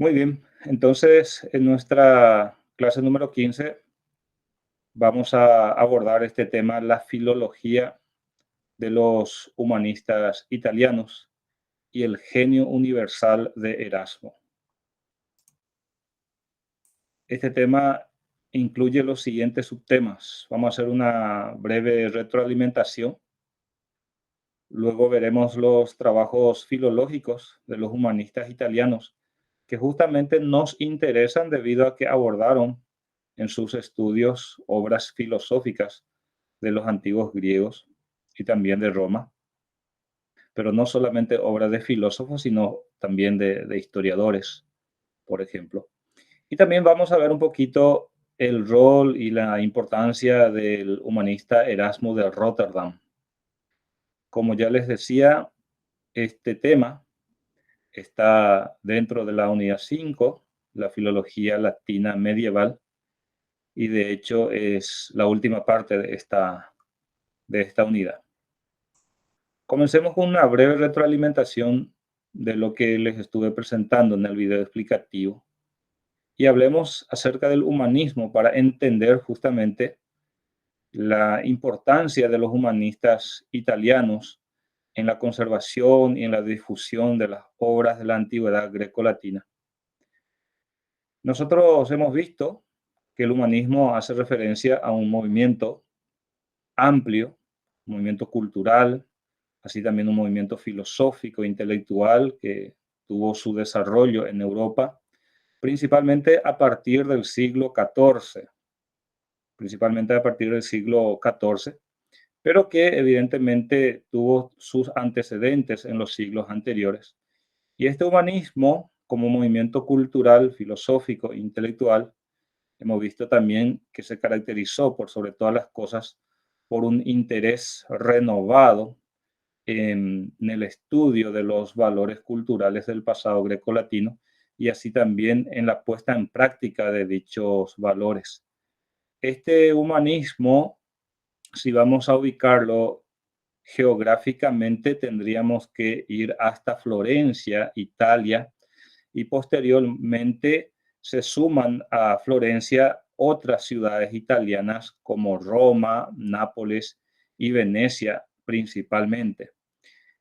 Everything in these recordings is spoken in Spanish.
Muy bien, entonces en nuestra clase número 15 vamos a abordar este tema, la filología de los humanistas italianos y el genio universal de Erasmo. Este tema incluye los siguientes subtemas. Vamos a hacer una breve retroalimentación. Luego veremos los trabajos filológicos de los humanistas italianos que justamente nos interesan debido a que abordaron en sus estudios obras filosóficas de los antiguos griegos y también de Roma, pero no solamente obras de filósofos, sino también de historiadores, por ejemplo. Y también vamos a ver un poquito el rol y la importancia del humanista Erasmo de Rotterdam. Como ya les decía, este tema está dentro de la unidad 5, la filología latina medieval, y de hecho es la última parte de esta unidad. Comencemos con una breve retroalimentación de lo que les estuve presentando en el video explicativo y hablemos acerca del humanismo para entender justamente la importancia de los humanistas italianos en la conservación y en la difusión de las obras de la antigüedad grecolatina. Nosotros hemos visto que el humanismo hace referencia a un movimiento amplio, un movimiento cultural, así también un movimiento filosófico, intelectual, que tuvo su desarrollo en Europa, principalmente a partir del siglo XIV, principalmente a partir del siglo XIV, pero que evidentemente tuvo sus antecedentes en los siglos anteriores. Y este humanismo, como movimiento cultural, filosófico, intelectual, hemos visto también que se caracterizó por sobre todas las cosas por un interés renovado en el estudio de los valores culturales del pasado grecolatino y así también en la puesta en práctica de dichos valores. Este humanismo, si vamos a ubicarlo geográficamente, tendríamos que ir hasta Florencia, Italia, y posteriormente se suman a Florencia otras ciudades italianas como Roma, Nápoles y Venecia principalmente.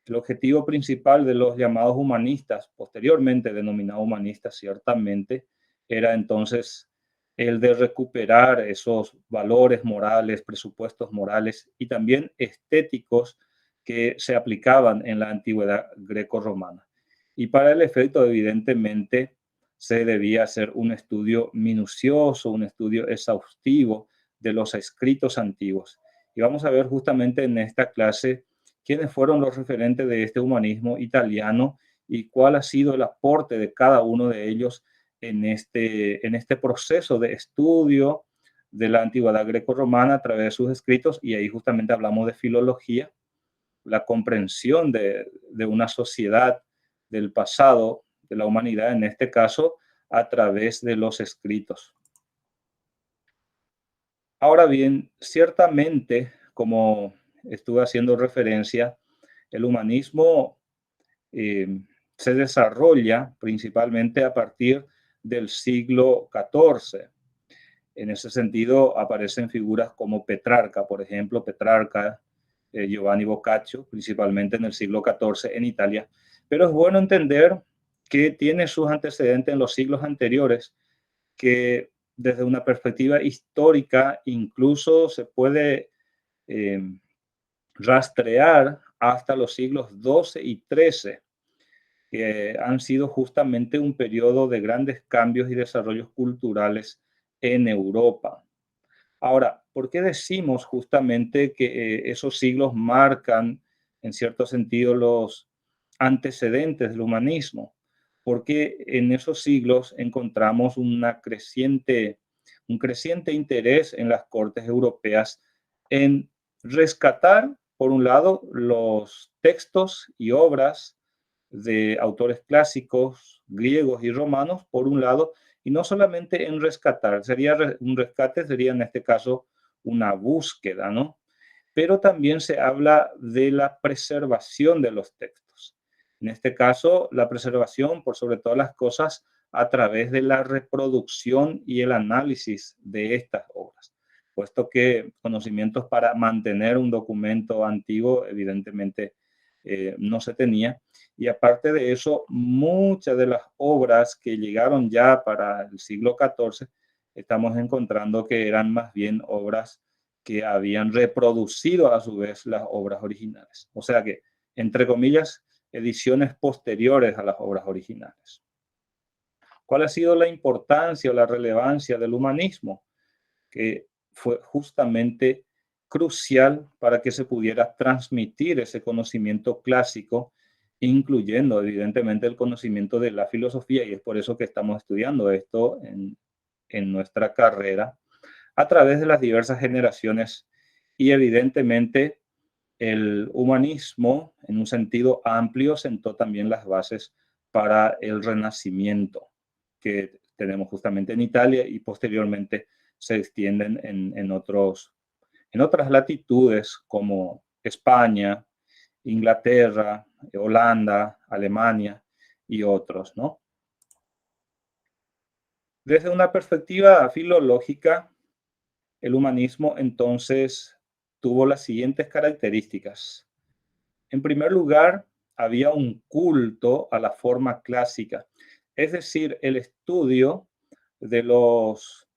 El objetivo principal de los llamados humanistas, posteriormente denominados humanistas ciertamente, era entonces el de recuperar esos valores morales, presupuestos morales y también estéticos que se aplicaban en la antigüedad greco-romana. Y para el efecto, evidentemente, se debía hacer un estudio minucioso, un estudio exhaustivo de los escritos antiguos. Y vamos a ver justamente en esta clase quiénes fueron los referentes de este humanismo italiano y cuál ha sido el aporte de cada uno de ellos en este proceso de estudio de la antigüedad greco-romana a través de sus escritos. Y ahí justamente hablamos de filología, la comprensión de una sociedad del pasado, de la humanidad en este caso, a través de los escritos. Ahora bien, ciertamente, como estuve haciendo referencia, el humanismo eh, se desarrolla principalmente a partir del siglo XIV. En ese sentido aparecen figuras como Petrarca, por ejemplo, Petrarca, Giovanni Boccaccio, principalmente en el siglo XIV en Italia. Pero es bueno entender que tiene sus antecedentes en los siglos anteriores, que desde una perspectiva histórica incluso se puede eh, rastrear hasta los siglos XII y XIII, que han sido justamente un periodo de grandes cambios y desarrollos culturales en Europa. Ahora, ¿por qué decimos justamente que esos siglos marcan, en cierto sentido, los antecedentes del humanismo? Porque en esos siglos encontramos un creciente interés en las cortes europeas en rescatar, por un lado, los textos y obras de autores clásicos griegos y romanos, por un lado, y no solamente en rescatar, un rescate sería en este caso una búsqueda, ¿no? Pero también se habla de la preservación de los textos. En este caso, la preservación, por sobre todas las cosas, a través de la reproducción y el análisis de estas obras, puesto que conocimientos para mantener un documento antiguo evidentemente no se tenía. Y aparte de eso, muchas de las obras que llegaron ya para el siglo XIV, estamos encontrando que eran más bien obras que habían reproducido a su vez las obras originales. O sea que, entre comillas, ediciones posteriores a las obras originales. ¿Cuál ha sido la importancia o la relevancia del humanismo? Que fue justamente crucial para que se pudiera transmitir ese conocimiento clásico, incluyendo evidentemente el conocimiento de la filosofía, y es por eso que estamos estudiando esto en nuestra carrera, a través de las diversas generaciones. Y evidentemente el humanismo, en un sentido amplio, sentó también las bases para el Renacimiento, que tenemos justamente en Italia y posteriormente se extienden en otras latitudes como España, Inglaterra, Holanda, Alemania y otros, ¿no? Desde una perspectiva filológica, el humanismo entonces tuvo las siguientes características. En primer lugar, había un culto a la forma clásica, es decir, el estudio de los,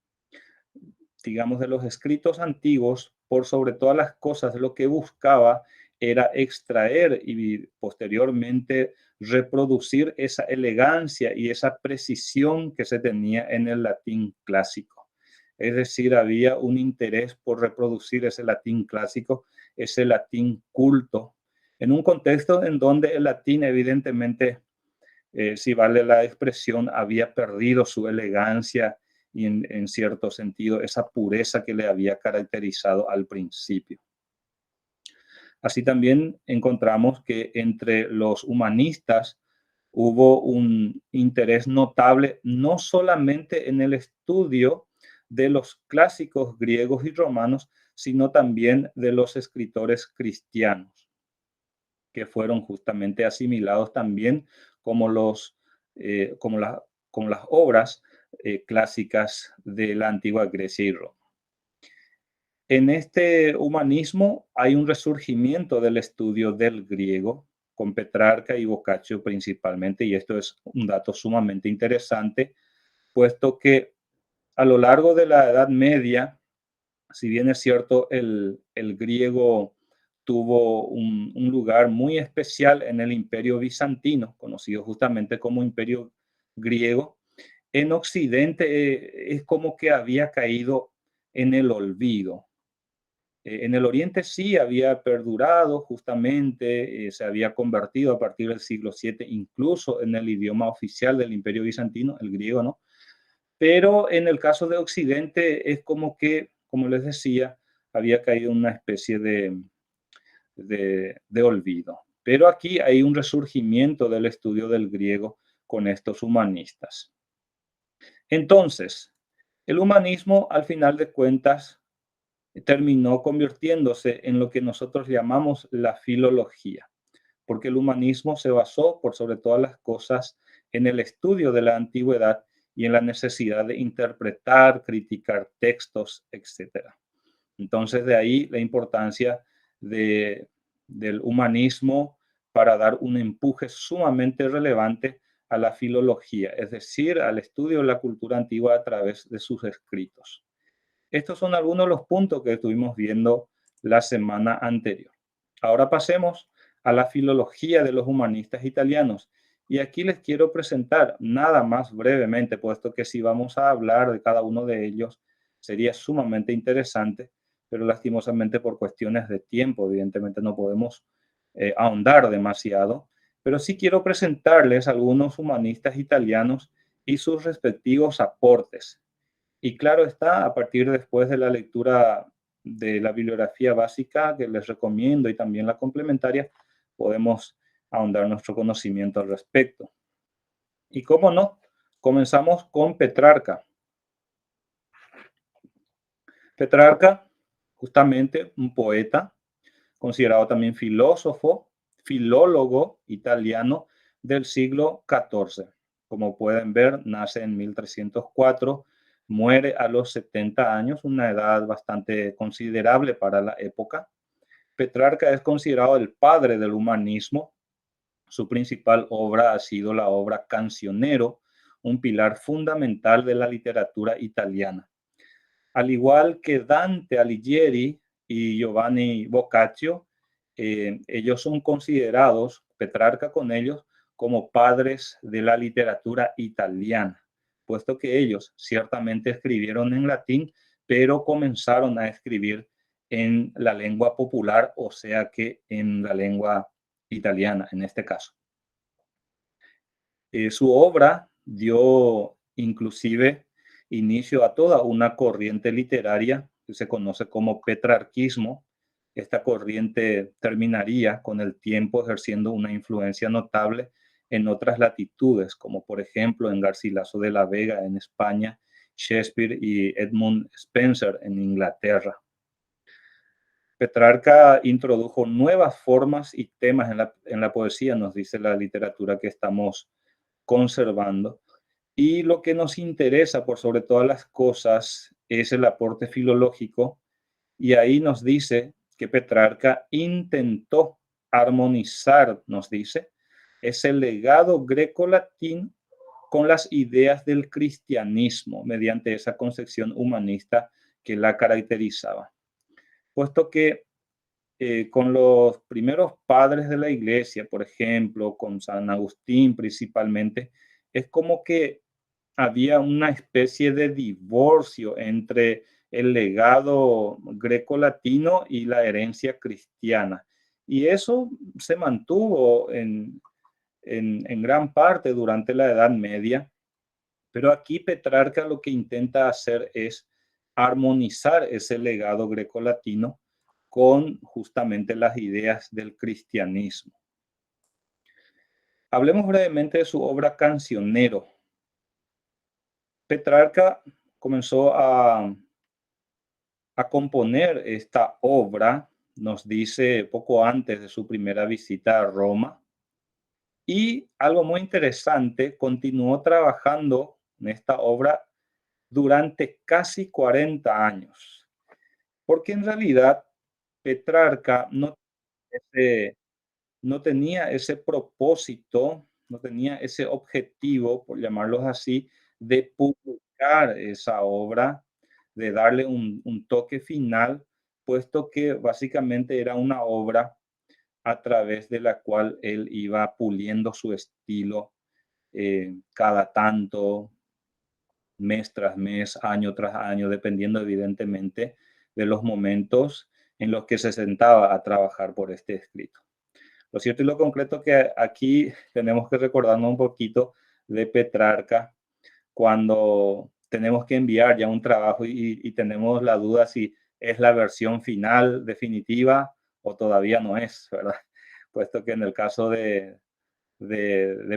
digamos, de los escritos antiguos, por sobre todas las cosas, lo que buscaba era extraer y posteriormente reproducir esa elegancia y esa precisión que se tenía en el latín clásico. Es decir, había un interés por reproducir ese latín clásico, ese latín culto, en un contexto en donde el latín evidentemente, si vale la expresión, había perdido su elegancia y en cierto sentido esa pureza que le había caracterizado al principio. Así también encontramos que entre los humanistas hubo un interés notable no solamente en el estudio de los clásicos griegos y romanos, sino también de los escritores cristianos, que fueron justamente asimilados también como, como, como las obras clásicas de la antigua Grecia y Roma. En este humanismo hay un resurgimiento del estudio del griego, con Petrarca y Boccaccio principalmente, y esto es un dato sumamente interesante, puesto que a lo largo de la Edad Media, si bien es cierto, el griego tuvo un lugar muy especial en el Imperio Bizantino, conocido justamente como Imperio Griego, en Occidente es como que había caído en el olvido. En el Oriente sí había perdurado justamente, se había convertido a partir del siglo VII incluso en el idioma oficial del Imperio Bizantino, el griego, ¿no? Pero en el caso de Occidente es como que, como les decía, había caído en una especie de olvido. Pero aquí hay un resurgimiento del estudio del griego con estos humanistas. Entonces, el humanismo, al final de cuentas, terminó convirtiéndose en lo que nosotros llamamos la filología, porque el humanismo se basó, por sobre todas las cosas, en el estudio de la antigüedad y en la necesidad de interpretar, criticar textos, etc. Entonces, de ahí la importancia del humanismo para dar un empuje sumamente relevante a la filología, es decir, al estudio de la cultura antigua a través de sus escritos. Estos son algunos de los puntos que estuvimos viendo la semana anterior. Ahora pasemos a la filología de los humanistas italianos. Y aquí les quiero presentar nada más brevemente, puesto que si vamos a hablar de cada uno de ellos sería sumamente interesante, pero lastimosamente por cuestiones de tiempo, evidentemente no podemos ahondar demasiado. Pero sí quiero presentarles algunos humanistas italianos y sus respectivos aportes. Y claro está, a partir después de la lectura de la bibliografía básica que les recomiendo y también la complementaria, podemos ahondar nuestro conocimiento al respecto. Y cómo no, comenzamos con Petrarca. Petrarca, justamente un poeta, considerado también filósofo, filólogo italiano del siglo XIV, como pueden ver, nace en 1304, muere a los 70 años, una edad bastante considerable para la época. Petrarca es considerado el padre del humanismo. Su principal obra ha sido la obra Cancionero, un pilar fundamental de la literatura italiana. Al igual que Dante Alighieri y Giovanni Boccaccio, ellos son considerados, Petrarca con ellos, como padres de la literatura italiana, puesto que ellos ciertamente escribieron en latín, pero comenzaron a escribir en la lengua popular, o sea que en la lengua italiana en este caso. Su obra dio inclusive inicio a toda una corriente literaria que se conoce como petrarquismo. Esta corriente terminaría con el tiempo ejerciendo una influencia notable en otras latitudes, como por ejemplo en Garcilaso de la Vega en España, Shakespeare y Edmund Spenser en Inglaterra. Petrarca introdujo nuevas formas y temas en la poesía, nos dice la literatura que estamos conservando. Y lo que nos interesa por sobre todas las cosas es el aporte filológico. Y ahí nos dice que Petrarca intentó armonizar, nos dice, ese legado greco-latín con las ideas del cristianismo mediante esa concepción humanista que la caracterizaba. Puesto que con los primeros padres de la iglesia, por ejemplo, con San Agustín principalmente, es como que había una especie de divorcio entre el legado greco-latino y la herencia cristiana. Y eso se mantuvo en gran parte durante la Edad Media, pero aquí Petrarca lo que intenta hacer es armonizar ese legado greco-latino con justamente las ideas del cristianismo. Hablemos brevemente de su obra Cancionero. Petrarca comenzó a componer esta obra, nos dice poco antes de su primera visita a Roma, y algo muy interesante, continuó trabajando en esta obra durante casi 40 años, porque en realidad Petrarca no tenía ese propósito, no tenía ese objetivo, por llamarlos así, de publicar esa obra, de darle un toque final, puesto que básicamente era una obra a través de la cual él iba puliendo su estilo cada tanto, mes tras mes, año tras año, dependiendo evidentemente de los momentos en los que se sentaba a trabajar por este escrito. Lo cierto y lo concreto que aquí tenemos que recordarnos un poquito de Petrarca cuando tenemos que enviar ya un trabajo y tenemos la duda si es la versión final, definitiva, o todavía no es, ¿verdad? Puesto que en el caso de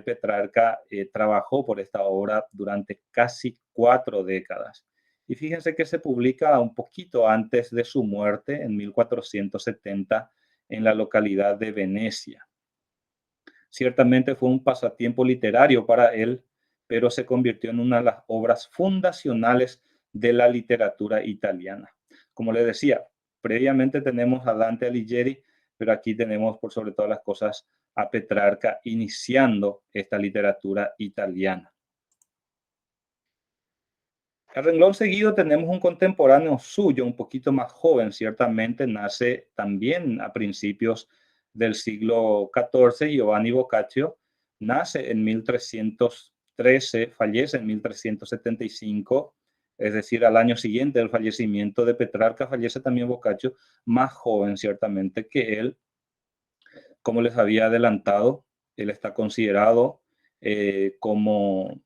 Petrarca trabajó por esta obra durante casi 4 décadas. Y fíjense que se publica un poquito antes de su muerte, en 1470, en la localidad de Venecia. Ciertamente fue un pasatiempo literario para él, pero se convirtió en una de las obras fundacionales de la literatura italiana. Como le decía, previamente tenemos a Dante Alighieri, pero aquí tenemos por sobre todas las cosas a Petrarca iniciando esta literatura italiana. Al renglón seguido tenemos un contemporáneo suyo, un poquito más joven, ciertamente, nace también a principios del siglo XIV, Giovanni Boccaccio, nace en 1313, fallece en 1375, es decir, al año siguiente del fallecimiento de Petrarca, fallece también Boccaccio, más joven ciertamente que él. Como les había adelantado, él está considerado como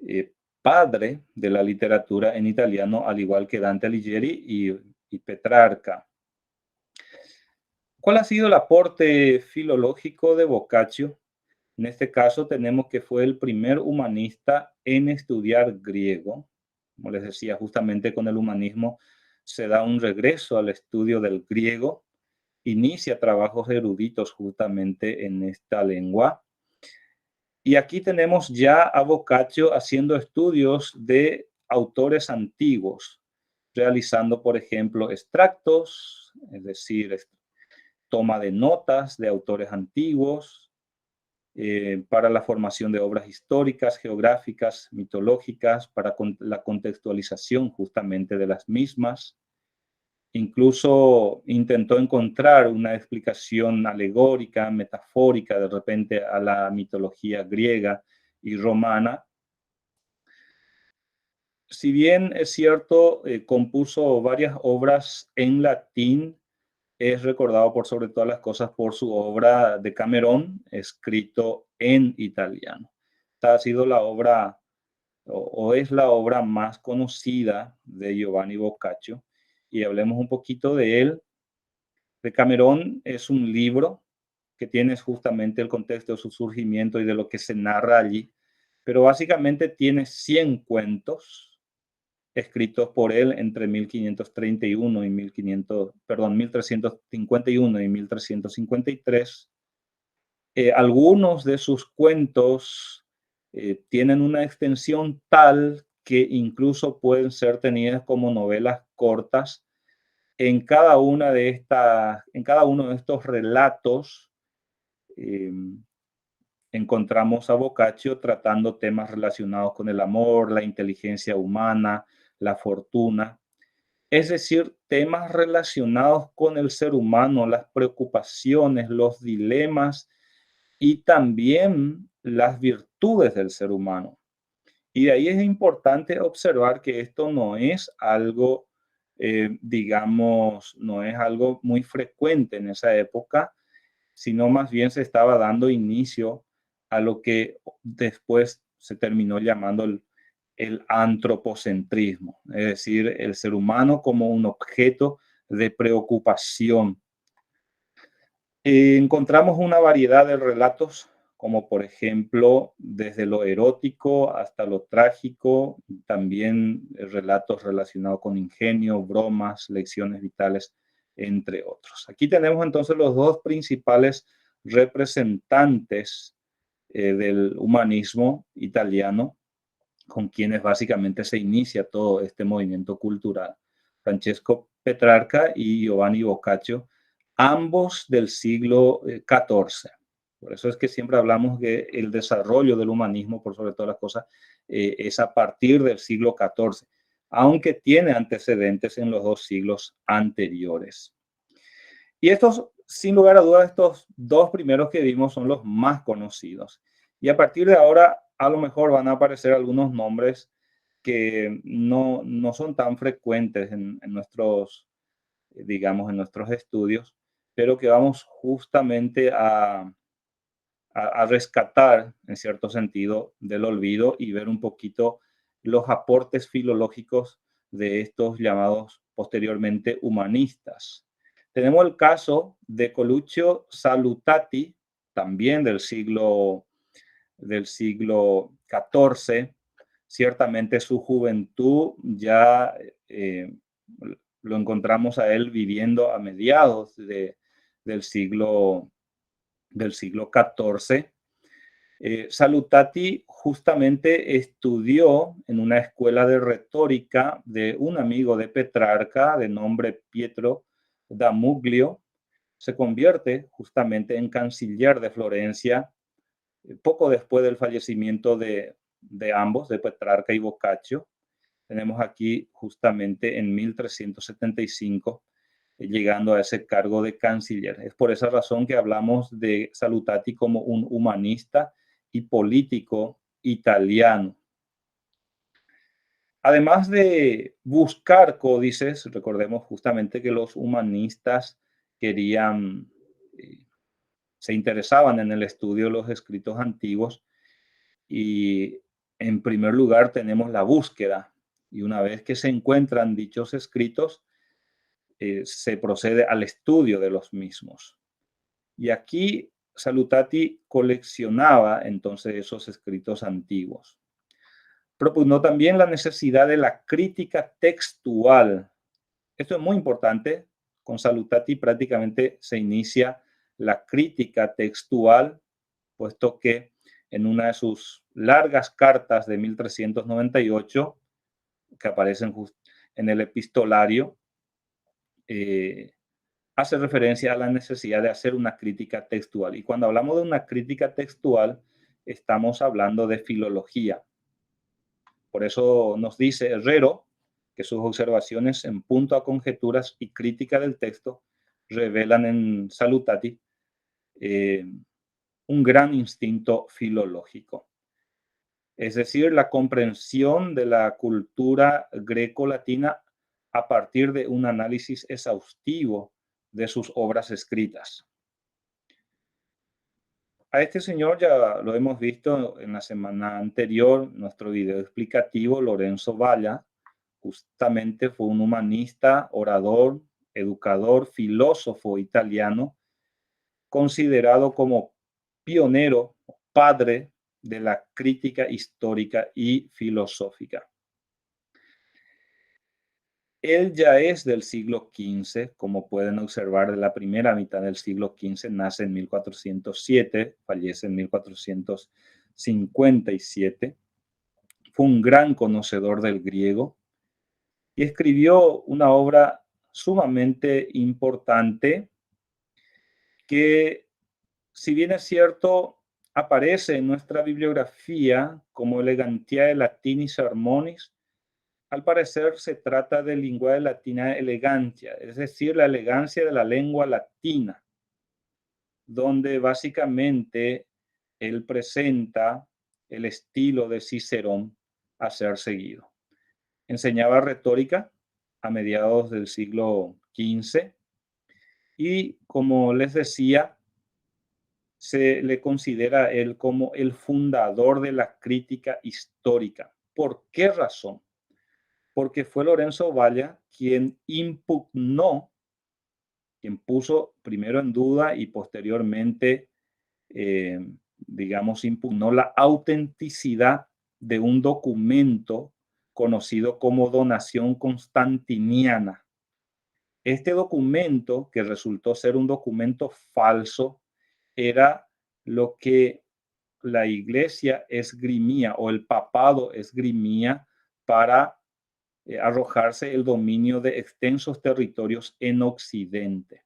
eh, padre de la literatura en italiano, al igual que Dante Alighieri y Petrarca. ¿Cuál ha sido el aporte filológico de Boccaccio? En este caso tenemos que fue el primer humanista en estudiar griego. Como les decía, justamente con el humanismo se da un regreso al estudio del griego, inicia trabajos eruditos justamente en esta lengua. Y aquí tenemos ya a Boccaccio haciendo estudios de autores antiguos, realizando, por ejemplo, extractos, es decir, toma de notas de autores antiguos, para la formación de obras históricas, geográficas, mitológicas, para la contextualización justamente de las mismas. Incluso intentó encontrar una explicación alegórica, metafórica, de repente a la mitología griega y romana. Si bien es cierto, compuso varias obras en latín, es recordado por sobre todas las cosas por su obra de Camerón, escrito en italiano. Esta ha sido la obra o es la obra más conocida de Giovanni Boccaccio, y hablemos un poquito de él. De Camerón es un libro que tiene justamente el contexto de su surgimiento y de lo que se narra allí, pero básicamente tiene 100 cuentos escritos por él entre 1531 y 1351 y 1353. Algunos de sus cuentos tienen una extensión tal que incluso pueden ser tenidas como novelas cortas. En cada una de en cada uno de estos relatos eh, encontramos a Boccaccio tratando temas relacionados con el amor, la inteligencia humana, la fortuna, es decir, temas relacionados con el ser humano, las preocupaciones, los dilemas y también las virtudes del ser humano. Y de ahí es importante observar que esto no es algo, digamos, no es algo muy frecuente en esa época, sino más bien se estaba dando inicio a lo que después se terminó llamando el antropocentrismo, es decir, el ser humano como un objeto de preocupación. Encontramos una variedad de relatos, como por ejemplo, desde lo erótico hasta lo trágico, también relatos relacionados con ingenio, bromas, lecciones vitales, entre otros. Aquí tenemos entonces los dos principales representantes del humanismo italiano, con quienes básicamente se inicia todo este movimiento cultural. Francesco Petrarca y Giovanni Boccaccio, ambos del siglo XIV. Por eso es que siempre hablamos que el desarrollo del humanismo, por sobre todas las cosas, es a partir del siglo XIV, aunque tiene antecedentes en los dos siglos anteriores. Y estos, sin lugar a dudas, estos dos primeros que vimos son los más conocidos. Y a partir de ahora, a lo mejor van a aparecer algunos nombres que no son tan frecuentes en nuestros, digamos, en nuestros estudios, pero que vamos justamente a rescatar, en cierto sentido, del olvido y ver un poquito los aportes filológicos de estos llamados posteriormente humanistas. Tenemos el caso de Coluccio Salutati, también del siglo XIV. Ciertamente su juventud ya lo encontramos a él viviendo a mediados del siglo XIV. Salutati justamente estudió en una escuela de retórica de un amigo de Petrarca de nombre Pietro da Muglio. Se convierte justamente en canciller de Florencia poco después del fallecimiento de ambos, de Petrarca y Boccaccio. Tenemos aquí justamente en 1375 llegando a ese cargo de canciller. Es por esa razón que hablamos de Salutati como un humanista y político italiano. Además de buscar códices, recordemos justamente que los humanistas querían, se interesaban en el estudio de los escritos antiguos, y en primer lugar tenemos la búsqueda, y una vez que se encuentran dichos escritos, se procede al estudio de los mismos. Y aquí Salutati coleccionaba entonces esos escritos antiguos. Propugnó también la necesidad de la crítica textual. Esto es muy importante. Con Salutati prácticamente se inicia la crítica textual, puesto que en una de sus largas cartas de 1398, que aparecen en el epistolario, hace referencia a la necesidad de hacer una crítica textual. Y cuando hablamos de una crítica textual, estamos hablando de filología. Por eso nos dice Herrero que sus observaciones en punto a conjeturas y crítica del texto revelan en Salutati un gran instinto filológico. Es decir, la comprensión de la cultura greco-latina a partir de un análisis exhaustivo de sus obras escritas. A este señor ya lo hemos visto en la semana anterior, nuestro video explicativo, Lorenzo Valla. Justamente fue un humanista, orador, educador, filósofo italiano, considerado como pionero, padre de la crítica histórica y filosófica. Él ya es del siglo XV, como pueden observar, de la primera mitad del siglo XV, nace en 1407, fallece en 1457. Fue un gran conocedor del griego y escribió una obra sumamente importante que, si bien es cierto, aparece en nuestra bibliografía como Elegantiae Latinis Harmonis, al parecer se trata de Linguae Latinae Elegantia, es decir, la elegancia de la lengua latina, donde básicamente él presenta el estilo de Cicerón a ser seguido. Enseñaba retórica a mediados del siglo XV y, como les decía, se le considera a él como el fundador de la crítica histórica. ¿Por qué razón? Porque fue Lorenzo Valla quien impugnó, quien puso primero en duda y posteriormente, digamos, impugnó la autenticidad de un documento conocido como Donación Constantiniana. Este documento, que resultó ser un documento falso, era lo que la iglesia esgrimía o el papado esgrimía para arrojarse el dominio de extensos territorios en Occidente.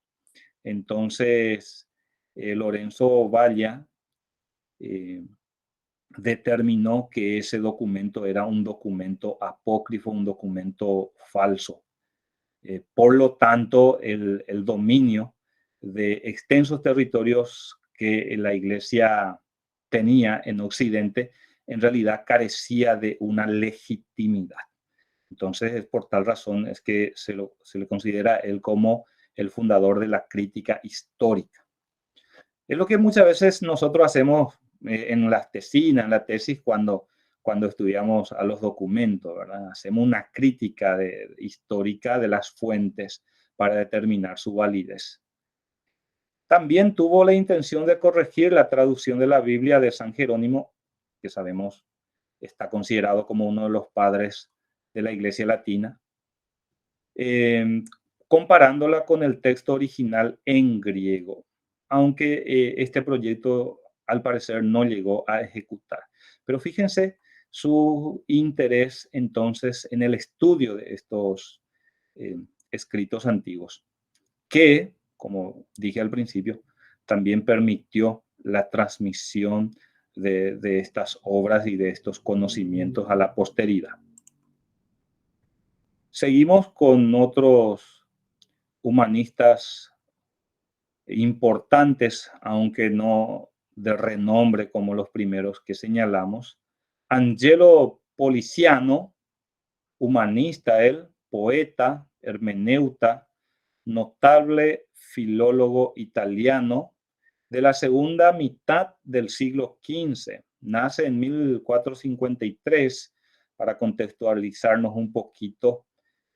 Entonces, Lorenzo Valla determinó que ese documento era un documento apócrifo, un documento falso. Por lo tanto, el dominio de extensos territorios que la iglesia tenía en Occidente en realidad carecía de una legitimidad. Entonces, por tal razón es que se le considera él como el fundador de la crítica histórica. Es lo que muchas veces nosotros hacemos en las tesinas, en la tesis, cuando estudiamos a los documentos, ¿verdad? Hacemos una crítica histórica de las fuentes para determinar su validez. También tuvo la intención de corregir la traducción de la Biblia de San Jerónimo, que sabemos está considerado como uno de los padres de la Iglesia Latina, comparándola con el texto original en griego, aunque este proyecto al parecer no llegó a ejecutar. Pero fíjense su interés entonces en el estudio de estos escritos antiguos, que, como dije al principio, también permitió la transmisión de estas obras y de estos conocimientos a la posteridad. Seguimos con otros humanistas importantes, aunque no de renombre como los primeros que señalamos. Angelo Poliziano, humanista él, poeta, hermeneuta, notable filólogo italiano de la segunda mitad del siglo XV. Nace en 1453, para contextualizarnos un poquito.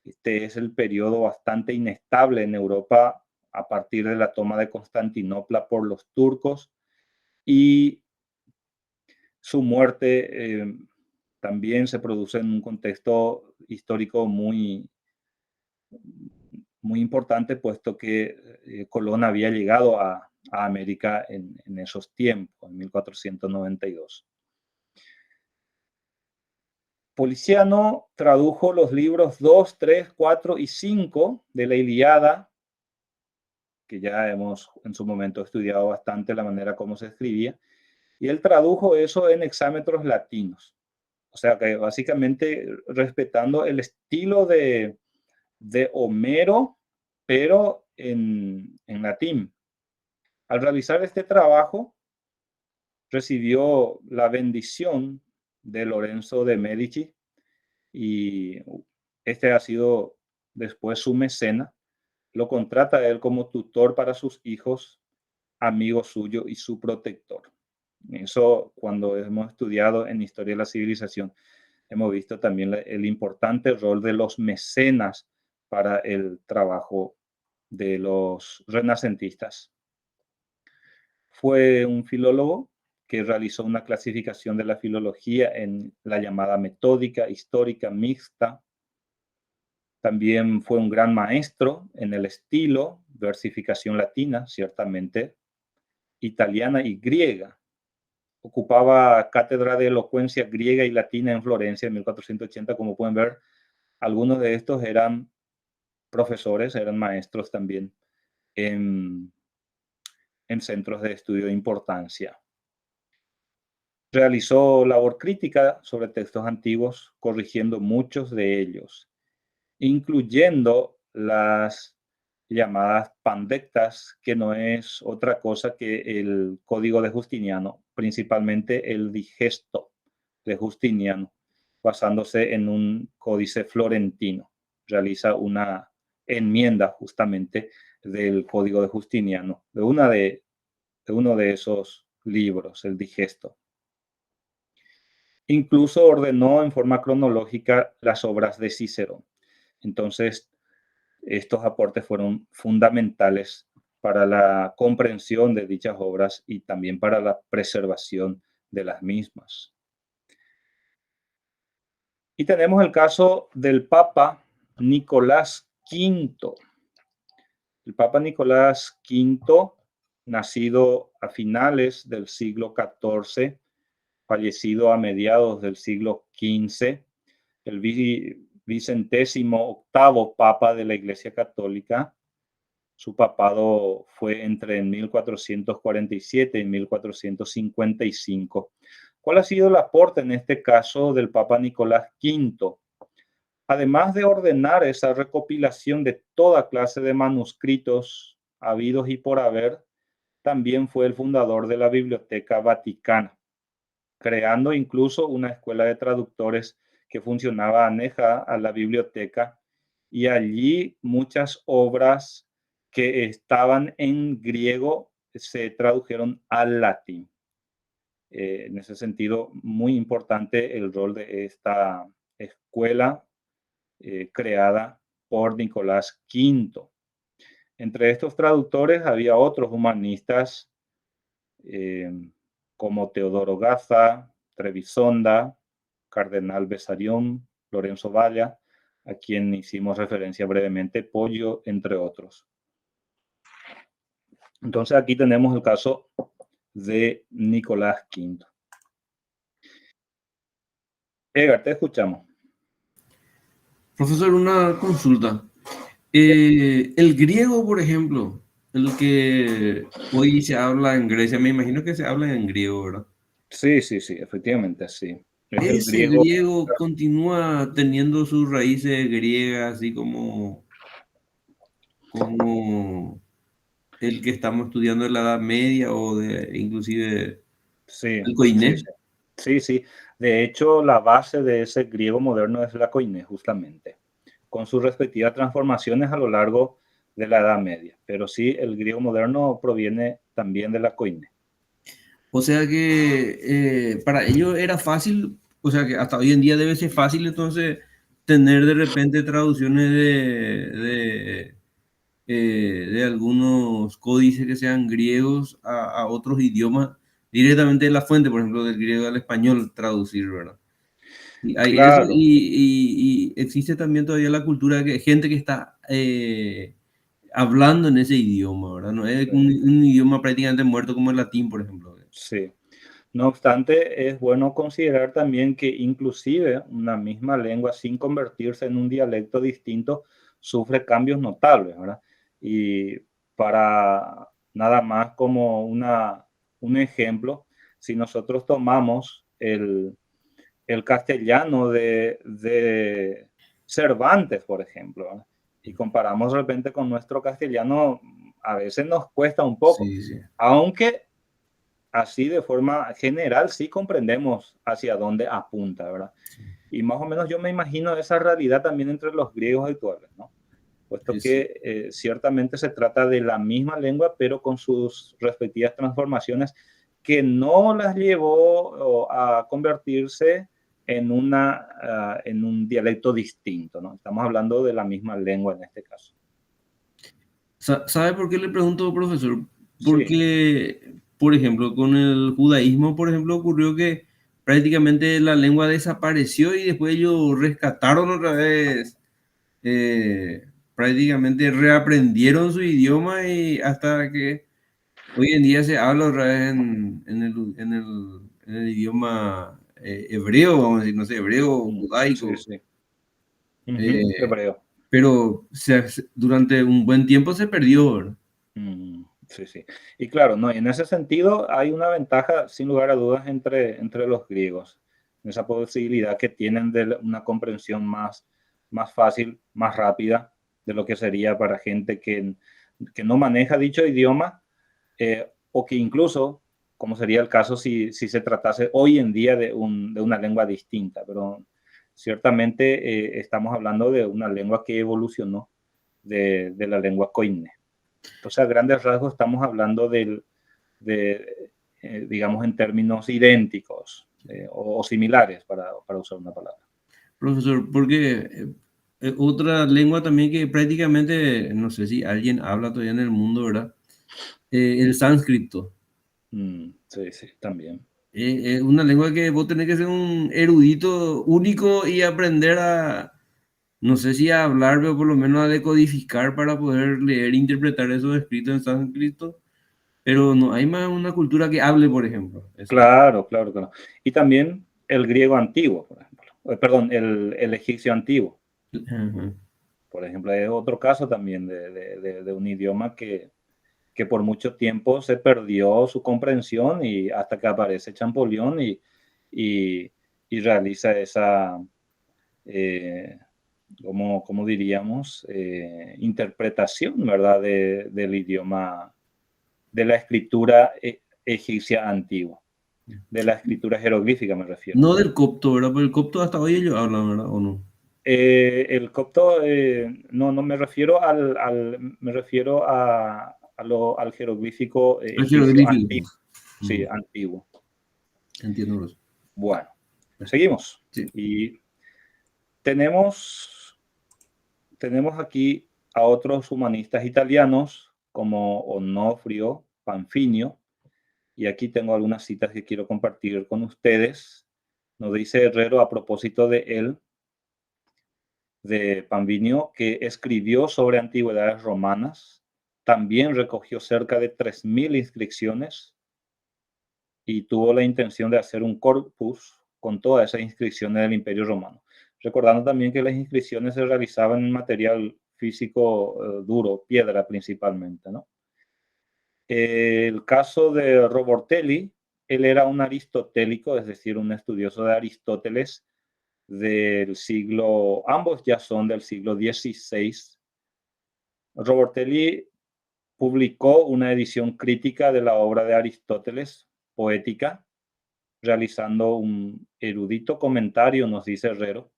Este es el periodo bastante inestable en Europa a partir de la toma de Constantinopla por los turcos, y su muerte también se produce en un contexto histórico muy importante, puesto que Colón había llegado a a América en esos tiempos, en 1492. Policiano tradujo los libros 2, 3, 4 y 5 de la Ilíada, que ya hemos en su momento estudiado bastante la manera como se escribía, y él tradujo eso en hexámetros latinos. O sea que básicamente respetando el estilo de Homero, pero en latín. Al realizar este trabajo, recibió la bendición de Lorenzo de Medici y este ha sido después su mecena. Lo contrata a él como tutor para sus hijos, amigo suyo y su protector. Eso, cuando hemos estudiado en Historia de la Civilización, hemos visto también el importante rol de los mecenas para el trabajo de los renacentistas. Fue un filólogo que realizó una clasificación de la filología en la llamada metódica histórica mixta. También fue un gran maestro en el estilo, versificación latina, ciertamente, italiana y griega. Ocupaba cátedra de elocuencia griega y latina en Florencia en 1480. Como pueden ver, algunos de estos eran profesores, eran maestros también en centros de estudio de importancia. Realizó labor crítica sobre textos antiguos, corrigiendo muchos de ellos, incluyendo las llamadas pandectas, que no es otra cosa que el código de Justiniano, principalmente el digesto de Justiniano, basándose en un códice florentino. Realiza una enmienda justamente del código de Justiniano, de uno de esos libros, el digesto. Incluso ordenó en forma cronológica las obras de Cícero. Entonces, estos aportes fueron fundamentales para la comprensión de dichas obras y también para la preservación de las mismas. Y tenemos el caso del Papa Nicolás V. El Papa Nicolás V, nacido a finales del siglo XIV, fallecido a mediados del siglo XV, el vicentésimo octavo Papa de la Iglesia Católica. Su papado fue entre 1447 y 1455. ¿Cuál ha sido el aporte en este caso del Papa Nicolás V? Además de ordenar esa recopilación de toda clase de manuscritos habidos y por haber, también fue el fundador de la Biblioteca Vaticana, creando incluso una escuela de traductores que funcionaba aneja a la biblioteca, y allí muchas obras que estaban en griego se tradujeron al latín. En ese sentido, muy importante el rol de esta escuela creada por Nicolás V. Entre estos traductores había otros humanistas como Teodoro Gaza, Trebisonda, Cardenal Besarión, Lorenzo Valla, a quien hicimos referencia brevemente, Pollo, entre otros. Entonces aquí tenemos el caso de Nicolás V. Edgar, te escuchamos. Profesor, una consulta. El griego, por ejemplo, el que hoy se habla en Grecia, me imagino que se habla en griego, ¿verdad? Sí, sí, sí, efectivamente, sí. Es el Ese griego. griego continúa teniendo sus raíces griegas, así como el que estamos estudiando en la Edad Media o inclusive Sí, el sí, Koiné. sí. Sí, sí. De hecho, la base de ese griego moderno es la koiné, justamente, con sus respectivas transformaciones a lo largo de la Edad Media. Pero sí, el griego moderno proviene también de la koiné. O sea que para ellos era fácil, o sea que hasta hoy en día debe ser fácil entonces tener de repente traducciones de algunos códices que sean griegos a otros idiomas directamente de la fuente, por ejemplo, del griego al español, traducir, ¿verdad? Y hay eso, Claro, y existe también todavía la cultura de que gente que está hablando en ese idioma, ¿verdad? No es un idioma prácticamente muerto como el latín, por ejemplo. Sí. No obstante, es bueno considerar también que inclusive una misma lengua, sin convertirse en un dialecto distinto, sufre cambios notables, ¿verdad? Y para nada más como un ejemplo, si nosotros tomamos el castellano de Cervantes, por ejemplo, ¿verdad? Y comparamos de repente con nuestro castellano, a veces nos cuesta un poco, Sí, sí. aunque así de forma general sí comprendemos hacia dónde apunta, ¿verdad? Y más o menos yo me imagino esa realidad también entre los griegos actuales, ¿no? Puesto Sí, sí. que ciertamente se trata de la misma lengua, pero con sus respectivas transformaciones que no las llevó a convertirse en un dialecto distinto, ¿no? Estamos hablando de la misma lengua en este caso. ¿Sabe por qué le pregunto, profesor? Sí, Porque, por ejemplo, con el judaísmo, por ejemplo, ocurrió que prácticamente la lengua desapareció y después ellos rescataron otra vez, prácticamente reaprendieron su idioma y hasta que hoy en día se habla otra vez en el idioma hebreo, vamos a decir, no sé, hebreo o sí, judaico. sí. Ujú, eh, hebreo. pero durante un buen tiempo se perdió, ¿verdad? Sí, sí. Y claro, no, y en ese sentido hay una ventaja, sin lugar a dudas, entre los griegos, en esa posibilidad que tienen de una comprensión más fácil, más rápida de lo que sería para gente que no maneja dicho idioma, o que incluso, como sería el caso si se tratase hoy en día de una lengua distinta, pero ciertamente estamos hablando de una lengua que evolucionó de la lengua koiné. Entonces, a grandes rasgos estamos hablando digamos, en términos idénticos o similares, para usar una palabra. Profesor, porque otra lengua también que prácticamente, no sé si alguien habla todavía en el mundo, ¿verdad? El sánscrito. Sí, sí, también. Es una lengua que vos tenés que ser un erudito único y aprender a, no sé si a hablar, pero por lo menos a decodificar para poder leer e interpretar esos escritos en sánscrito. Pero no hay más una cultura que hable, por ejemplo. Eso. Claro, claro, claro. Y también el griego antiguo, por ejemplo. Perdón, el egipcio antiguo, Ajá. por ejemplo, es otro caso también de un idioma que por mucho tiempo se perdió su comprensión y hasta que aparece Champollion y, y realiza esa, eh, como diríamos, interpretación, ¿verdad?, del idioma, de la escritura egipcia antigua, de la escritura jeroglífica me refiero, No ¿no? del copto, ¿verdad? Porque el copto hasta hoy ellos hablan, ¿verdad? ¿O no? El copto, no me refiero me refiero al jeroglífico El egipcio jeroglífico. antiguo, sí, Mm, antiguo. entiendo, profesor. Bueno, seguimos. Sí. Y tenemos tenemos aquí a otros humanistas italianos como Onofrio, Panfinio, y aquí tengo algunas citas que quiero compartir con ustedes. Nos dice Herrero a propósito de él, de Panfinio, que escribió sobre antigüedades romanas, también recogió cerca de 3.000 inscripciones y tuvo la intención de hacer un corpus con todas esas inscripciones del Imperio Romano. Recordando también que las inscripciones se realizaban en material físico duro, piedra principalmente, ¿no? El caso de Robortelli, él era un aristotélico, es decir, un estudioso de Aristóteles del siglo, ambos ya son del siglo XVI. Robortelli publicó una edición crítica de la obra de Aristóteles, Poética, realizando un erudito comentario, nos dice Herrero,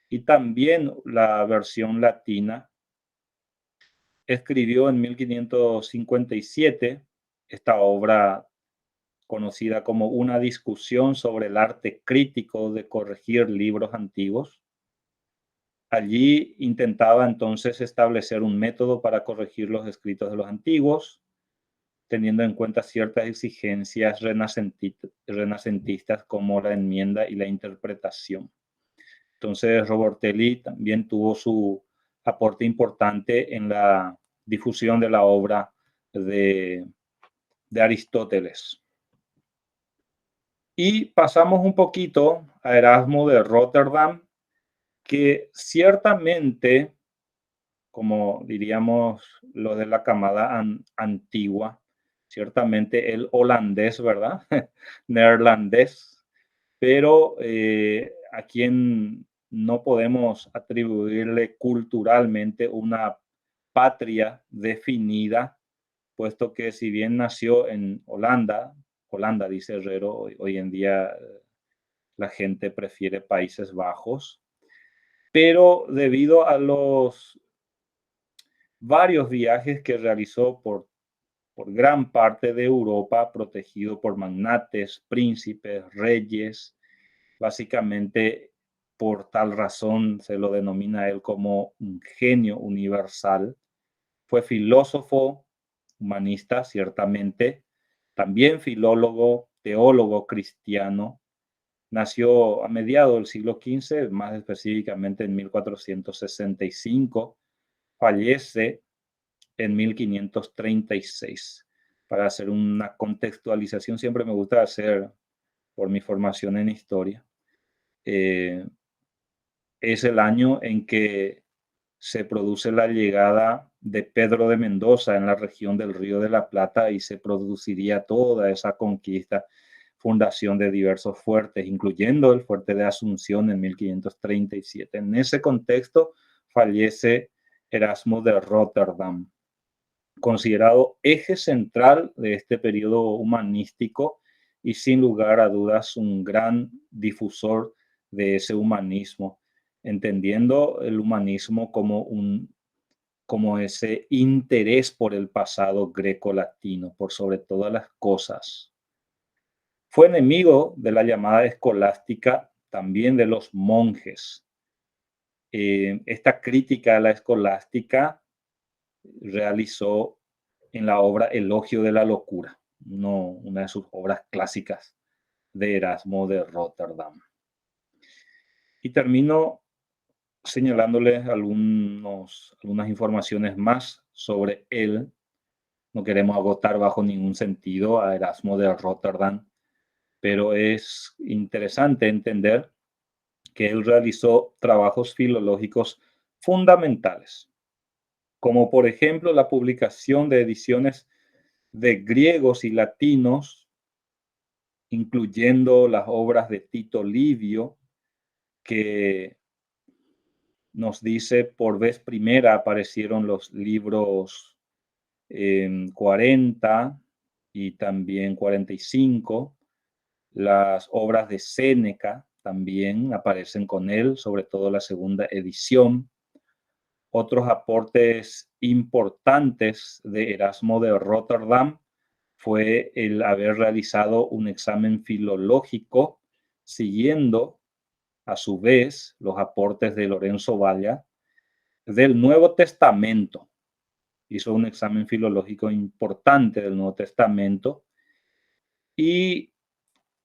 y también la versión latina. Escribió en 1557 esta obra conocida como Una discusión sobre el arte crítico de corregir libros antiguos. Allí intentaba entonces establecer un método para corregir los escritos de los antiguos, teniendo en cuenta ciertas exigencias renacentistas como la enmienda y la interpretación. Entonces, Robortelli también tuvo su aporte importante difusión de la obra de Aristóteles. Y pasamos un poquito a Erasmo de Rotterdam, que ciertamente, como diríamos los de la camada antigua, ciertamente el holandés, ¿verdad? Neerlandés, pero a quien no podemos atribuirle culturalmente una patria definida, puesto que si bien nació en Holanda, Holanda dice Herrero, hoy en día la gente prefiere Países Bajos, pero debido a los varios viajes que realizó por gran parte de Europa, protegido por magnates, príncipes, reyes, básicamente por tal razón se lo denomina él como un genio universal. Fue filósofo, humanista, ciertamente, también filólogo, teólogo cristiano. Nació a mediados del siglo XV, más específicamente en 1465. Fallece en 1536. Para hacer una contextualización, siempre me gusta hacer, por mi formación en historia, es el año en que se produce la llegada de Pedro de Mendoza en la región del Río de la Plata y se produciría toda esa conquista, fundación de diversos fuertes, incluyendo el fuerte de Asunción en 1537. En ese contexto fallece Erasmo de Rotterdam, considerado eje central de este periodo humanístico y sin lugar a dudas un gran difusor de ese humanismo, entendiendo el humanismo como ese interés por el pasado greco-latino, por sobre todas las cosas. Fue enemigo de la llamada escolástica, también de los monjes. Esta crítica a la escolástica realizó en la obra Elogio de la Locura, una de sus obras clásicas de Erasmo de Rotterdam. Y termino señalándoles algunas informaciones más sobre él. No queremos agotar bajo ningún sentido a Erasmo de Rotterdam, pero es interesante entender que él realizó trabajos filológicos fundamentales, como por ejemplo la publicación de ediciones de griegos y latinos, incluyendo las obras de Tito Livio, que nos dice por vez primera aparecieron los libros 40 y también 45. Las obras de Séneca también aparecen con él, sobre todo la segunda edición. Otros aportes importantes de Erasmo de Rotterdam fue el haber realizado un examen filológico siguiendo a su vez los aportes de Lorenzo Valla del Nuevo Testamento. Hizo un examen filológico importante del Nuevo Testamento y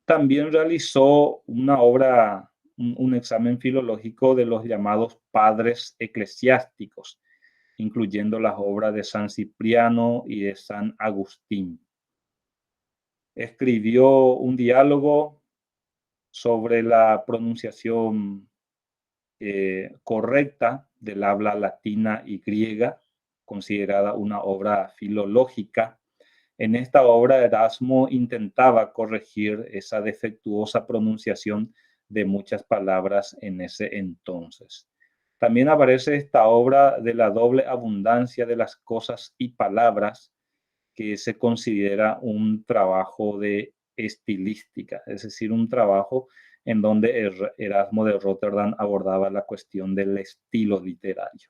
también realizó una obra, un examen filológico de los llamados padres eclesiásticos, incluyendo las obras de San Cipriano y de San Agustín. Escribió un diálogo sobre la pronunciación correcta del habla latina y griega, considerada una obra filológica. En esta obra, Erasmo intentaba corregir esa defectuosa pronunciación de muchas palabras en ese entonces. También aparece esta obra de la doble abundancia de las cosas y palabras, que se considera un trabajo de estilística, es decir, un trabajo en donde Erasmo de Rotterdam abordaba la cuestión del estilo literario.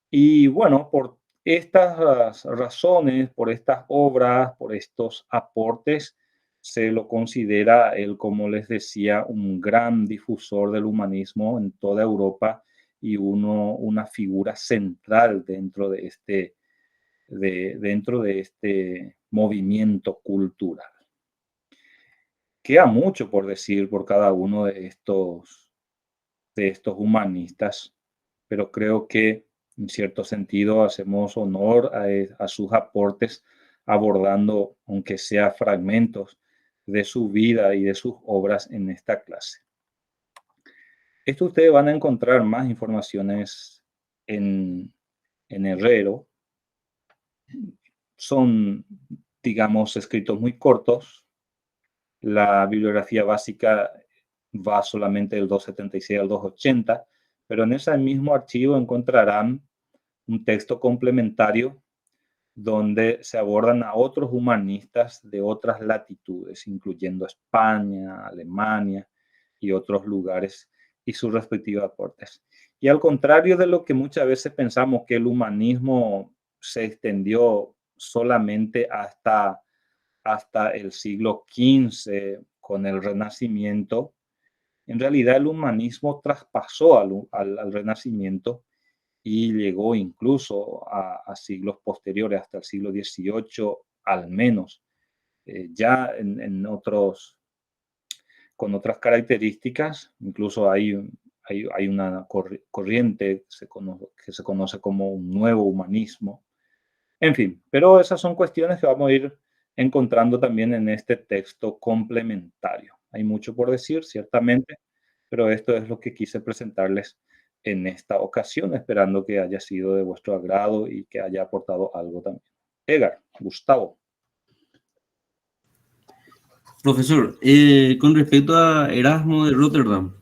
Y bueno, por estas razones, por estas obras, por estos aportes, se lo considera él, como les decía, un gran difusor del humanismo en toda Europa y una figura central dentro de este movimiento cultural. Queda mucho por decir por cada uno de estos humanistas, pero creo que en cierto sentido, hacemos honor a sus aportes abordando, aunque sea fragmentos de su vida y de sus obras en esta clase. Esto ustedes van a encontrar más informaciones en Herrero. Son, digamos, escritos muy cortos. La bibliografía básica va solamente del 276 al 280, pero en ese mismo archivo encontrarán un texto complementario donde se abordan a otros humanistas de otras latitudes, incluyendo España, Alemania y otros lugares y sus respectivos aportes. Y al contrario de lo que muchas veces pensamos que el humanismo se extendió solamente hasta el siglo XV con el Renacimiento, en realidad el humanismo traspasó al Renacimiento y llegó incluso a siglos posteriores, hasta el siglo XVIII al menos, ya en otros, con otras características. Incluso hay una corriente que se conoce como un nuevo humanismo. En fin, pero esas son cuestiones que vamos a ir encontrando también en este texto complementario. Hay mucho por decir, ciertamente, pero esto es lo que quise presentarles en esta ocasión, esperando que haya sido de vuestro agrado y que haya aportado algo también. Edgar, Gustavo. Profesor, con respecto a Erasmo de Rotterdam,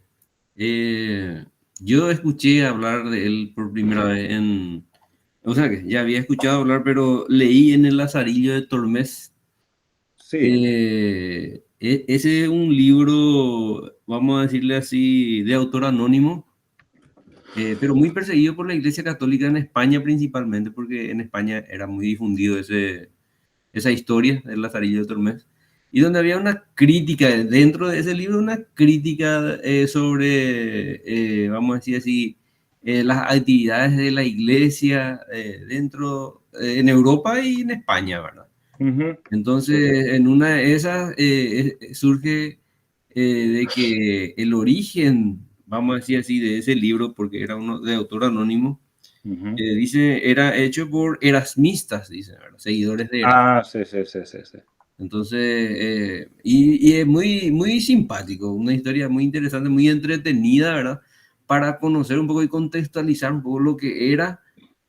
yo escuché hablar de él por primera vez o sea que ya había escuchado hablar, pero leí en el Lazarillo de Tormes. Sí. Ese es un libro, vamos a decirle así, de autor anónimo, pero muy perseguido por la Iglesia Católica en España principalmente, porque en España era muy difundido esa historia del Lazarillo de Tormes, y donde había una crítica, dentro de ese libro, una crítica sobre, vamos a decir así, las actividades de la Iglesia en Europa y en España, ¿verdad? Uh-huh. Entonces, en una de esas surge de que el origen, vamos a decir así, de ese libro, porque era uno de autor anónimo, Uh-huh. dice, era hecho por erasmistas, dice, ¿verdad? Seguidores de Erasmo. Sí, sí, sí, sí, sí. Entonces, y es muy, muy simpático, una historia muy interesante, muy entretenida, ¿verdad? Para conocer un poco y contextualizar un poco lo que era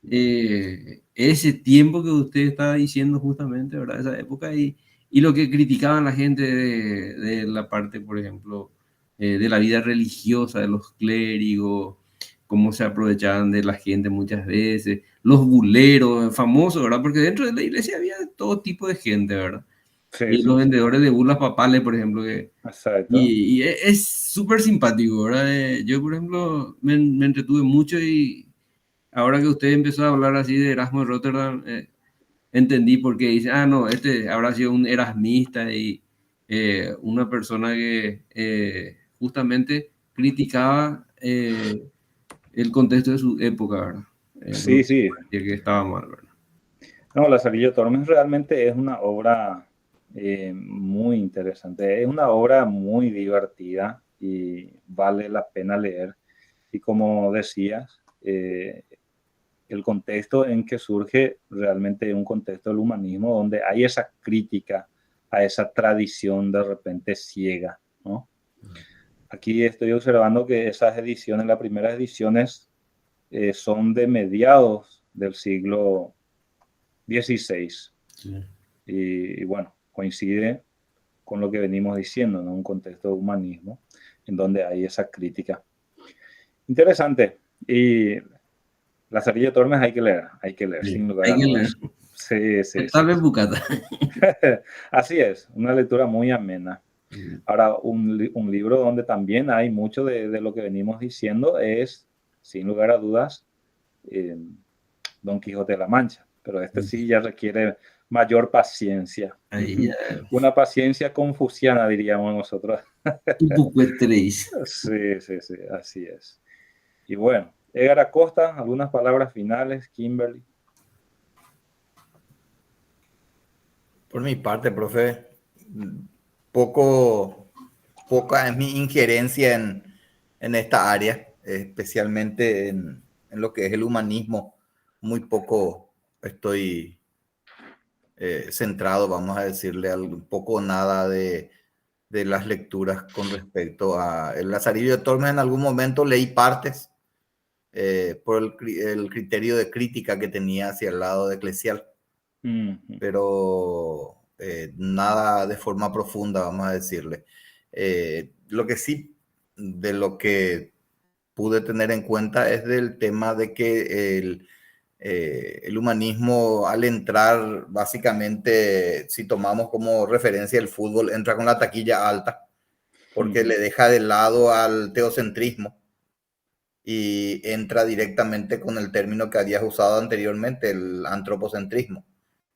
ese tiempo que usted estaba diciendo justamente, ¿verdad? Esa época y lo que criticaban la gente de la parte, por ejemplo, de la vida religiosa, de los clérigos, cómo se aprovechaban de la gente muchas veces, los buleros famosos, ¿verdad? Porque dentro de la iglesia había todo tipo de gente, ¿verdad? Sí, Y sí, los sí. vendedores de burlas papales, por ejemplo, Exacto. y es súper simpático, ¿verdad? Yo, por ejemplo, me entretuve mucho y ahora que usted empezó a hablar así de Erasmo de Rotterdam, entendí por qué dice, no, este habrá sido un erasmista y una persona que justamente criticaba el contexto de su época, ¿verdad? Lo Sí, sí. que estaba mal, ¿verdad? No, Lazarillo Tormes realmente es una obra muy interesante. Es una obra muy divertida y vale la pena leer. Y como decías, el contexto en que surge realmente es un contexto del humanismo donde hay esa crítica a esa tradición de repente ciega, ¿no? Aquí estoy observando que esas ediciones, las primeras ediciones, son de mediados del siglo XVI. Sí. Y bueno, coincide con lo que venimos diciendo, ¿no? Un contexto de humanismo en donde hay esa crítica. Interesante. Y Lazarillo Tormes hay que leer, Sí, sin lugar hay a que leer. dudas. Sí, sí, Tal sí, vez sí. Bucata. Así es, una lectura muy amena. Ahora, un libro donde también hay mucho de lo que venimos diciendo es, sin lugar a dudas, eh, Don Quijote de la Mancha. Pero este sí ya requiere mayor paciencia. Ahí ya. Una paciencia confuciana, diríamos nosotros. Un poco estrés. Sí, sí, sí, así es. Y bueno, Edgar Acosta, algunas palabras finales, Kimberly. Por mi parte, profe, poca es mi injerencia en esta área, especialmente en lo que es el humanismo. muy poco estoy centrado, vamos a decirle, un poco nada de las lecturas con respecto a el Lazarillo de Tormes. En algún momento leí partes por el criterio de crítica que tenía hacia el lado de eclesial, pero nada de forma profunda, vamos a decirle. Lo que sí, de lo que pude tener en cuenta es del tema de que el humanismo, al entrar, básicamente, si tomamos como referencia el fútbol, entra con la taquilla alta, porque le deja de lado al teocentrismo y entra directamente con el término que habías usado anteriormente, el antropocentrismo.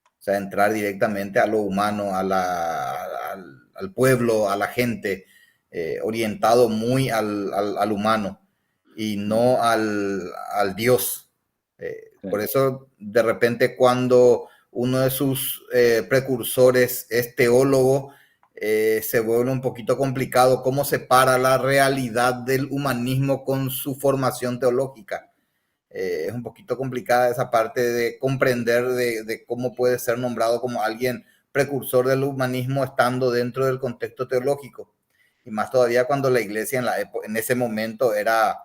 O sea, entrar directamente a lo humano, al pueblo, a la gente, orientado muy al humano y no al Dios. Por eso, de repente, cuando uno de sus precursores es teólogo, se vuelve un poquito complicado cómo separa la realidad del humanismo con su formación teológica. Es un poquito complicada esa parte de comprender de cómo puede ser nombrado como alguien precursor del humanismo estando dentro del contexto teológico. Y más todavía cuando la iglesia en ese momento era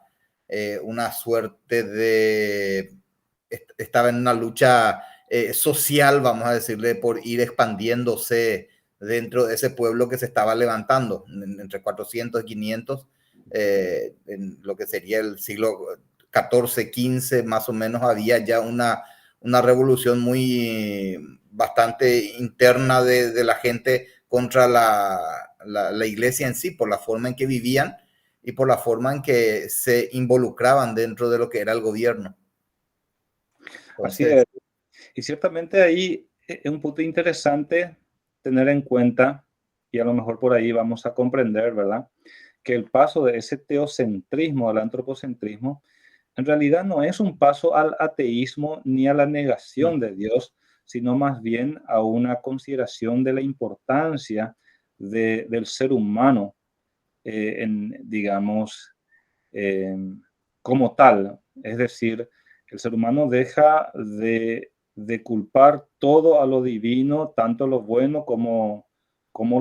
una suerte de... estaba en una lucha social, vamos a decirle, por ir expandiéndose dentro de ese pueblo que se estaba levantando entre 400 y 500, en lo que sería el siglo 14, 15, más o menos, había ya una revolución bastante interna de la gente contra la iglesia en sí, por la forma en que vivían y por la forma en que se involucraban dentro de lo que era el gobierno. Así es. Y ciertamente ahí es un punto interesante tener en cuenta, y a lo mejor por ahí vamos a comprender, ¿verdad?, que el paso de ese teocentrismo al antropocentrismo en realidad no es un paso al ateísmo ni a la negación de Dios, sino más bien a una consideración de la importancia del ser humano, digamos, como tal. Es decir, el ser humano deja de culpar todo a lo divino, tanto lo bueno como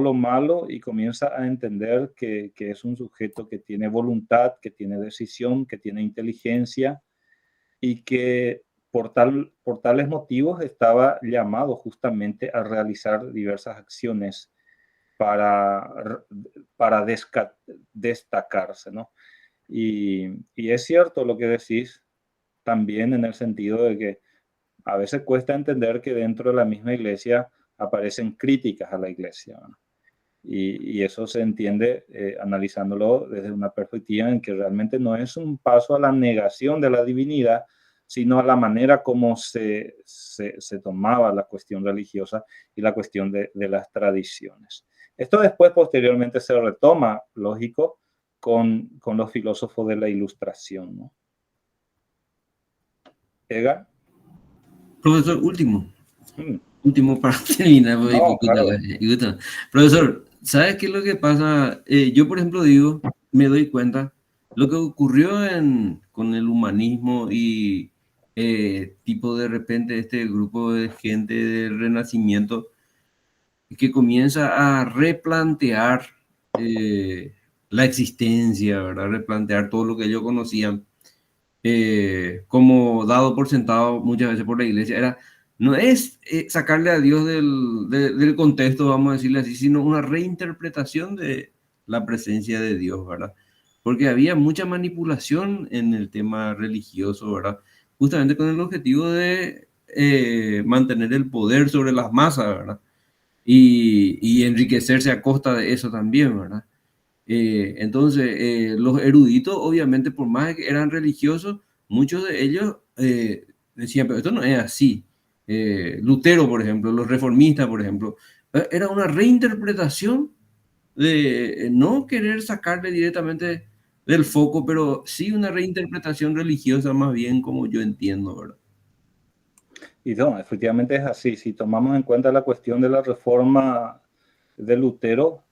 lo malo, y comienza a entender que es un sujeto que tiene voluntad, que tiene decisión, que tiene inteligencia, y que por tales motivos estaba llamado justamente a realizar diversas acciones para, para destacarse, ¿no? Y es cierto lo que decís también, en el sentido de que a veces cuesta entender que dentro de la misma iglesia aparecen críticas a la iglesia, ¿no? Y eso se entiende analizándolo desde una perspectiva en que realmente no es un paso a la negación de la divinidad, sino a la manera como se tomaba la cuestión religiosa y la cuestión de las tradiciones. Esto después, posteriormente, se retoma, lógico, con los filósofos de la Ilustración, ¿no? Edgar. Profesor, último para terminar. No, claro. Profesor, ¿sabes qué es lo que pasa? Yo, por ejemplo, me doy cuenta, lo que ocurrió con el humanismo y tipo de repente este grupo de gente del Renacimiento que comienza a replantear la existencia, ¿verdad? Replantear todo lo que ellos conocían como dado por sentado muchas veces por la iglesia. No es sacarle a Dios del contexto, vamos a decirle así, sino una reinterpretación de la presencia de Dios, ¿verdad? Porque había mucha manipulación en el tema religioso, ¿verdad? Justamente con el objetivo de mantener el poder sobre las masas, ¿verdad? Y enriquecerse a costa de eso también, ¿verdad? Entonces, los eruditos, obviamente, por más que eran religiosos, muchos de ellos decían, pero esto no es así. Lutero, por ejemplo, los reformistas, por ejemplo, era una reinterpretación de no querer sacarle directamente del foco, pero sí una reinterpretación religiosa más bien, como yo entiendo, ¿verdad? Y no, efectivamente es así. Si tomamos en cuenta la cuestión de la reforma de Lutero,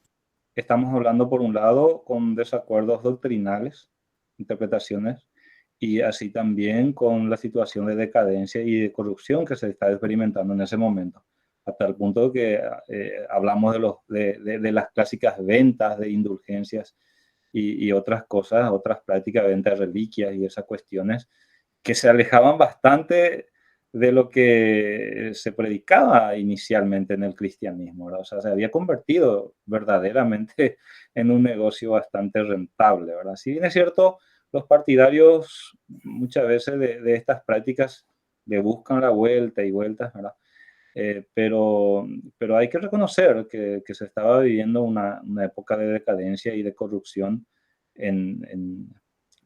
estamos hablando, por un lado, con desacuerdos doctrinales, interpretaciones, y así también con la situación de decadencia y de corrupción que se está experimentando en ese momento, hasta el punto que hablamos de las clásicas ventas de indulgencias y otras cosas, otras prácticas, venta de reliquias y esas cuestiones que se alejaban bastante de lo que se predicaba inicialmente en el cristianismo, ¿verdad? O sea, se había convertido verdaderamente en un negocio bastante rentable, ¿verdad? Si bien es cierto, los partidarios muchas veces de estas prácticas le buscan la vuelta y vueltas, ¿verdad? Pero hay que reconocer que se estaba viviendo una época de decadencia y de corrupción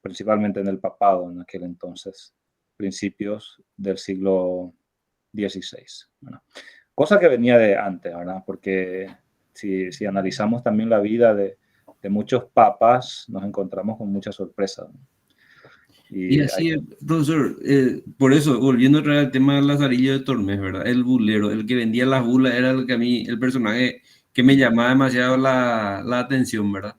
principalmente en el papado en aquel entonces, principios del siglo XVI. ¿Verdad? Cosa que venía de antes, ¿verdad? Porque si analizamos también la vida de muchos papas, nos encontramos con muchas sorpresas, ¿no? Y así, profesor, por eso, volviendo otra vez al tema del Lazarillo de Tormes, ¿verdad? El bulero, el que vendía las bulas, era el que a mí, el personaje que me llamaba demasiado la atención, ¿verdad?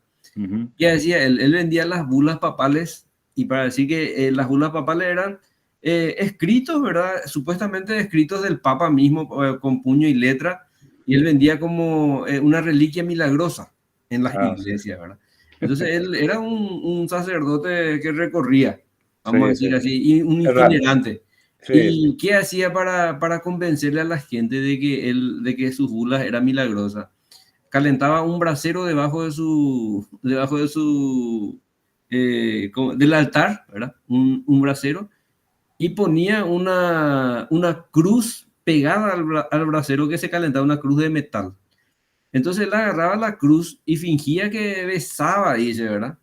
¿Qué decía? Él vendía las bulas papales, y para decir que las bulas papales eran escritos, ¿verdad? Supuestamente escritos del Papa mismo, con puño y letra, y él vendía como una reliquia milagrosa en las iglesias, ¿verdad? Entonces él era un sacerdote que recorría, vamos a decir así, y un itinerante. ¿Y qué hacía para convencerle a la gente de que sus bulas eran milagrosas? Calentaba un brasero debajo de su del altar, ¿verdad? Un brasero, y ponía una cruz pegada al brasero que se calentaba, una cruz de metal. Entonces él agarraba la cruz y fingía que besaba, dice, ¿verdad?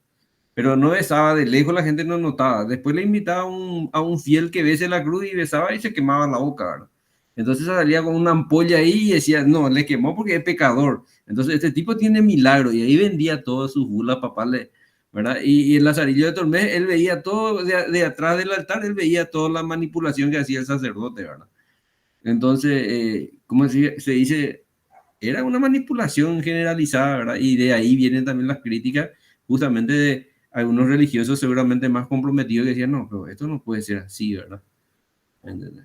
Pero no besaba de lejos, la gente no notaba. Después le invitaba a un fiel que bese la cruz y besaba y se quemaba la boca, ¿verdad? Entonces salía con una ampolla ahí y decía, no, le quemó porque es pecador. Entonces este tipo tiene milagro y ahí vendía todas sus bulas papales, ¿verdad? Y el Lazarillo de Tormes, él veía todo de atrás del altar, él veía toda la manipulación que hacía el sacerdote, ¿verdad? Entonces, ¿cómo se dice? Era una manipulación generalizada, ¿verdad? Y de ahí vienen también las críticas justamente de algunos religiosos seguramente más comprometidos que decían, no, pero esto no puede ser así, ¿verdad? ¿Entendés?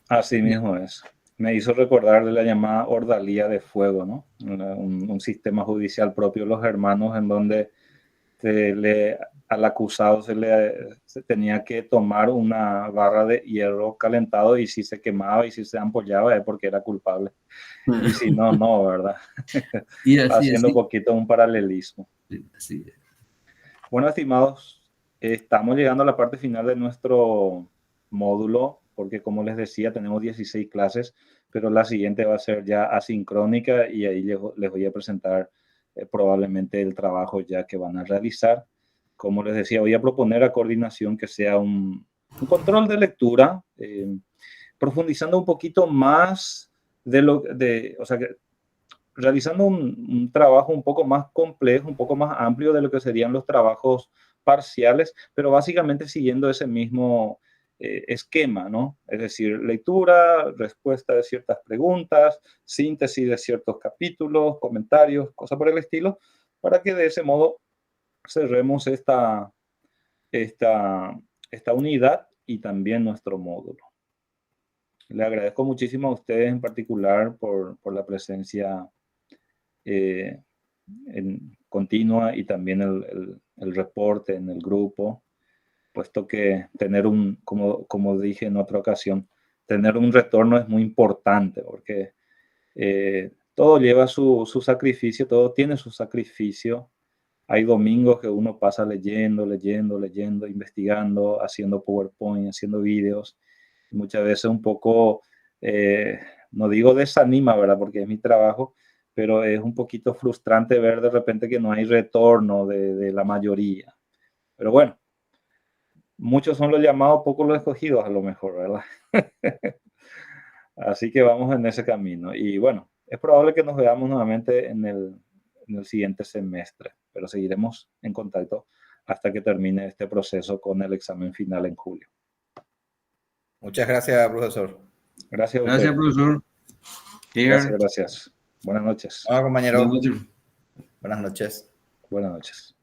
Así mismo es. Me hizo recordar de la llamada Ordalía de Fuego, ¿no? Un sistema judicial propio de los hermanos en donde al acusado se tenía que tomar una barra de hierro calentado y si se quemaba y si se ampollaba es porque era culpable. Y si no, no, ¿verdad? Y así, haciendo un poquito un paralelismo. Así. Bueno, estimados, estamos llegando a la parte final de nuestro módulo, porque como les decía, tenemos 16 clases, pero la siguiente va a ser ya asincrónica y ahí les voy a presentar probablemente el trabajo ya que van a realizar. Como les decía, voy a proponer a coordinación que sea un control de lectura, profundizando un poquito más o sea, realizando un trabajo un poco más complejo, un poco más amplio de lo que serían los trabajos parciales, pero básicamente siguiendo ese mismo esquema, ¿no? Es decir, lectura, respuesta de ciertas preguntas, síntesis de ciertos capítulos, comentarios, cosas por el estilo, para que de ese modo cerremos esta unidad y también nuestro módulo. Le agradezco muchísimo a ustedes en particular por la presencia continua y también el reporte en el grupo, puesto que tener como dije en otra ocasión, tener un retorno es muy importante porque todo lleva su sacrificio, todo tiene su sacrificio. Hay domingos que uno pasa leyendo, investigando, haciendo PowerPoint, haciendo videos. Muchas veces un poco, no digo desanima, ¿verdad? Porque es mi trabajo, pero es un poquito frustrante ver de repente que no hay retorno de la mayoría. Pero bueno, muchos son los llamados, pocos los escogidos a lo mejor, ¿verdad? Así que vamos en ese camino. Y bueno, es probable que nos veamos nuevamente en el siguiente semestre, pero seguiremos en contacto hasta que termine este proceso con el examen final en julio. Muchas gracias, profesor. Gracias a usted. Gracias, profesor. Gracias. Buenas noches. Hola, compañero. Buenas noches. Buenas noches. Buenas noches.